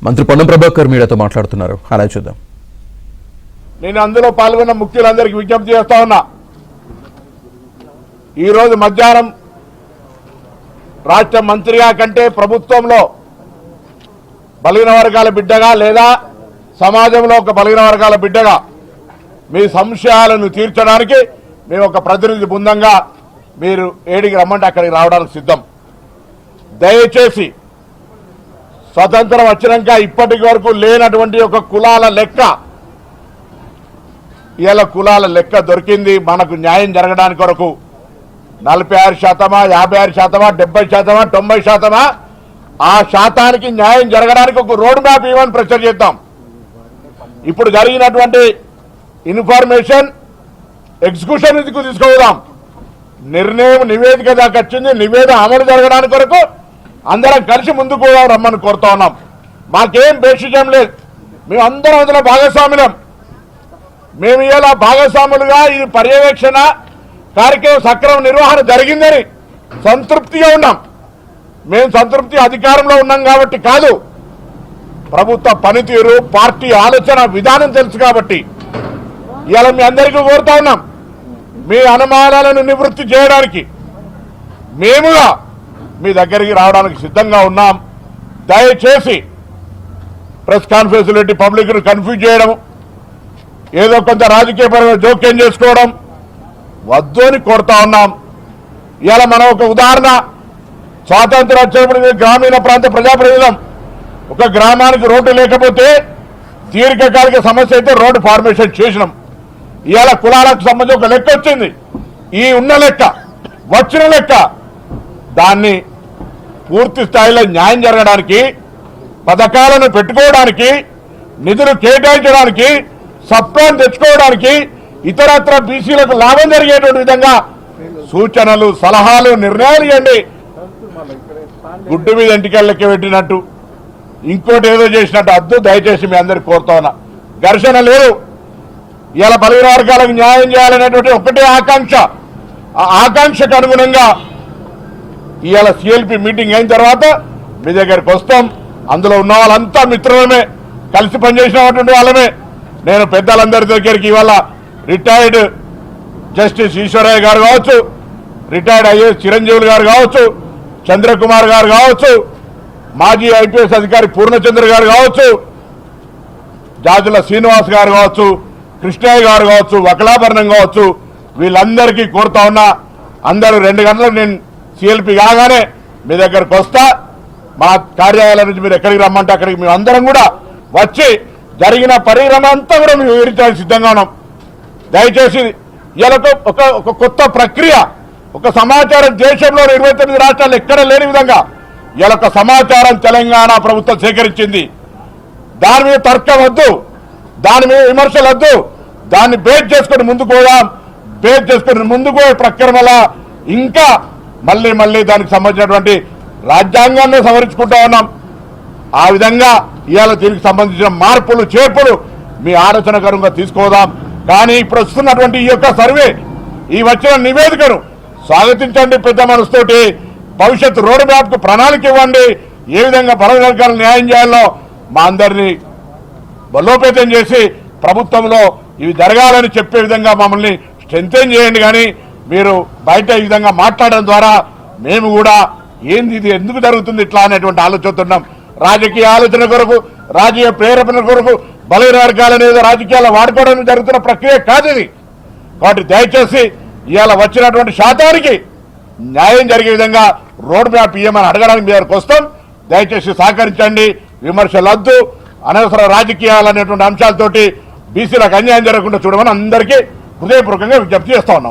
మంత్రి పొన్నం ప్రభాకర్ మీడియాతో మాట్లాడుతున్నారు. అలా చూద్దాం. నేను అందులో పాల్గొన్న ముఖ్యులందరికీ విజ్ఞప్తి చేస్తా ఉన్నా. ఈరోజు మధ్యాహ్నం రాష్ట్ర మంత్రిగా కంటే ప్రభుత్వంలో బలహీన వర్గాల బిడ్డగా లేదా సమాజంలో ఒక బలహీన వర్గాల బిడ్డగా మీ సంశయాలను తీర్చడానికి మేము ఒక ప్రతినిధి బృందంగా మీరు ఏడికి రమ్మంటే అక్కడికి రావడానికి సిద్ధం. దయచేసి స్వతంత్రం వచ్చినాక ఇప్పటి వరకు లేనటువంటి ఒక కులాల లెక్క ఇలా కులాల లెక్క దొరికింది. మనకు న్యాయం జరగడానికి కొరకు 46%, 56%, 70%, 90%, ఆ శాతానికి న్యాయం జరగడానికి ఒక రోడ్ మ్యాప్ ఇవ్వని ప్రెషర్ చేద్దాం. ఇప్పుడు జరిగినటువంటి ఇన్ఫర్మేషన్ ఎగ్జిక్యూషన్ కు తీసుకుపోదాం. నిర్ణయం నివేదిక దాకా వచ్చింది. నివేదిక అమలు జరగడానికి కొరకు అందరం కలిసి ముందుకు పోదాం రమ్మని కోరుతా ఉన్నాం. మాకేం బేసిజం లేదు. మేము అందరం అందులో భాగస్వాములం. మేము ఇలా భాగస్వాములుగా ఈ పర్యవేక్షణ కార్యక్రమం సక్రమ నిర్వహణ జరిగిందని సంతృప్తిగా ఉన్నాం. మేము సంతృప్తి అధికారంలో ఉన్నాం కాబట్టి కాదు, ప్రభుత్వ పనితీరు పార్టీ ఆలోచన విధానం తెలుసు కాబట్టి ఇలా మీ అందరికీ కోరుతా ఉన్నాం. మీ అనుమానాలను నివృత్తి చేయడానికి మేముగా మీ దగ్గరికి రావడానికి సిద్ధంగా ఉన్నాం. దయచేసి ప్రెస్ కాన్ఫరెన్స్ పెట్టి పబ్లిక్ ను కన్ఫ్యూజ్ చేయడం, ఏదో కొంత రాజకీయ పరంగా జోక్యం చేసుకోవడం వద్దు అని కోరుతా ఉన్నాం. ఇలా మనం ఒక ఉదాహరణ, స్వాతంత్రం వచ్చినప్పుడు గ్రామీణ ప్రాంత ప్రజాప్రతినిధులం. ఒక గ్రామానికి రోడ్డు లేకపోతే దీర్ఘకాలిక సమస్య అయితే రోడ్డు ఫార్మేషన్ చేసినాం. ఇవాళ కులాలకు సంబంధించి ఒక లెక్క వచ్చింది. ఈ ఉన్న లెక్క వచ్చిన లెక్క దాన్ని పూర్తి స్థాయిలో న్యాయం జరగడానికి, పథకాలను పెట్టుకోవడానికి, నిధులు కేటాయించడానికి, సప్లాన్ తెచ్చుకోవడానికి, ఇతరత్ర బీసీలకు లాభం జరిగేటువంటి విధంగా సూచనలు, సలహాలు, నిర్ణయాలు ఇవ్వండి. గుడ్డు మీద ఇంటికి లెక్క పెట్టినట్టు ఇంకోటి ఏదో చేసినట్టు అద్దు. దయచేసి మీ అందరికి కోరుతా ఉన్నా. ఘర్షణ లేదు. ఇలా బలహీన వర్గాలకు న్యాయం చేయాలనేటువంటి ఒకటే ఆకాంక్ష. ఆ ఆకాంక్షకు అనుగుణంగా ఇవాళ సిఎల్పి మీటింగ్ అయిన తర్వాత మీ దగ్గరికి వస్తాం. అందులో ఉన్న వాళ్ళంతా మిత్రులమే, కలిసి పనిచేసినటువంటి వాళ్ళమే. నేను పెద్దలందరి దగ్గరికి ఇవాళ రిటైర్డ్ జస్టిస్ ఈశ్వరయ్య గారు కావచ్చు, రిటైర్డ్ ఐఏఎస్ చిరంజీవులు గారు కావచ్చు, చంద్రకుమార్ గారు కావచ్చు, మాజీ ఐపీఎస్ అధికారి పూర్ణచంద్ర గారు కావచ్చు, జాజుల శ్రీనివాస్ గారు కావచ్చు, కృష్ణయ్య గారు కావచ్చు, వకలాభరణం కావచ్చు, వీళ్ళందరికీ కోరుతా ఉన్నా. అందరూ 2 గంటలకు నేను సిఎల్పి కాగానే మీ దగ్గరకు వస్తా. మా కార్యాలయం నుంచి మీరు ఎక్కడికి రమ్మంటే అక్కడికి మేము అందరం కూడా వచ్చి జరిగిన పరిణామం అంతా కూడా మేము వివరించడానికి సిద్ధంగా ఉన్నాం. దయచేసి ఇలా ఒక కొత్త ప్రక్రియ, ఒక సమాచారం దేశంలో 29 రాష్ట్రాలు ఎక్కడ లేని విధంగా ఇలా ఒక సమాచారం తెలంగాణ ప్రభుత్వం సేకరించింది. దాని మీద తర్కం వద్దు, దాని మీద విమర్శలు వద్దు. దాన్ని బేస్ చేసుకుని ముందుకు పోదాం. బేస్ చేసుకుని ముందుకు పోయే ప్రక్రమల ఇంకా మళ్ళీ దానికి సంబంధించినటువంటి రాజ్యాంగాన్ని సవరించుకుంటా ఉన్నాం. ఆ విధంగా ఇవాళ దీనికి సంబంధించిన మార్పులు చేర్పులు మీ ఆలోచనకరంగా తీసుకోదాం. కానీ ఇప్పుడు వస్తున్నటువంటి ఈ యొక్క సర్వే, ఈ వచ్చిన నివేదికను స్వాగతించండి పెద్ద మనసుతోటి. భవిష్యత్ రోడ్ మ్యాప్ కు ప్రణాళిక ఇవ్వండి. ఏ విధంగా బలహీన వర్గాలకు న్యాయం చేయాలో మా అందరినీ బలోపేతం చేసి ప్రభుత్వంలో ఇవి జరగాలని చెప్పే విధంగా మమ్మల్ని స్ట్రెంథెన్ చేయండి. కానీ మీరు బయట ఈ విధంగా మాట్లాడడం ద్వారా మేము కూడా ఏంది ఇది ఎందుకు జరుగుతుంది ఇట్లా అనేటువంటి ఆలోచిస్తున్నాం. రాజకీయ ఆలోచన కొరకు, రాజకీయ ప్రేరేపణ కొరకు బలహీన వర్గాలు అనేది రాజకీయాల్లో వాడుకోవడానికి జరుగుతున్న ప్రక్రియ కాదు ఇది. కాబట్టి దయచేసి ఇవాళ వచ్చినటువంటి శాతానికి న్యాయం జరిగే విధంగా రోడ్ మ్యాప్ ఇవ్వమని అడగడానికి మీ దగ్గరకు వస్తాం. దయచేసి సహకరించండి. విమర్శలు వద్దు. అనవసర రాజకీయాలు అనేటువంటి అంశాలతోటి బీసీలకు అన్యాయం జరగకుండా చూడమని అందరికీ హృదయపూర్వకంగా విజ్ఞప్తి చేస్తా ఉన్నాం.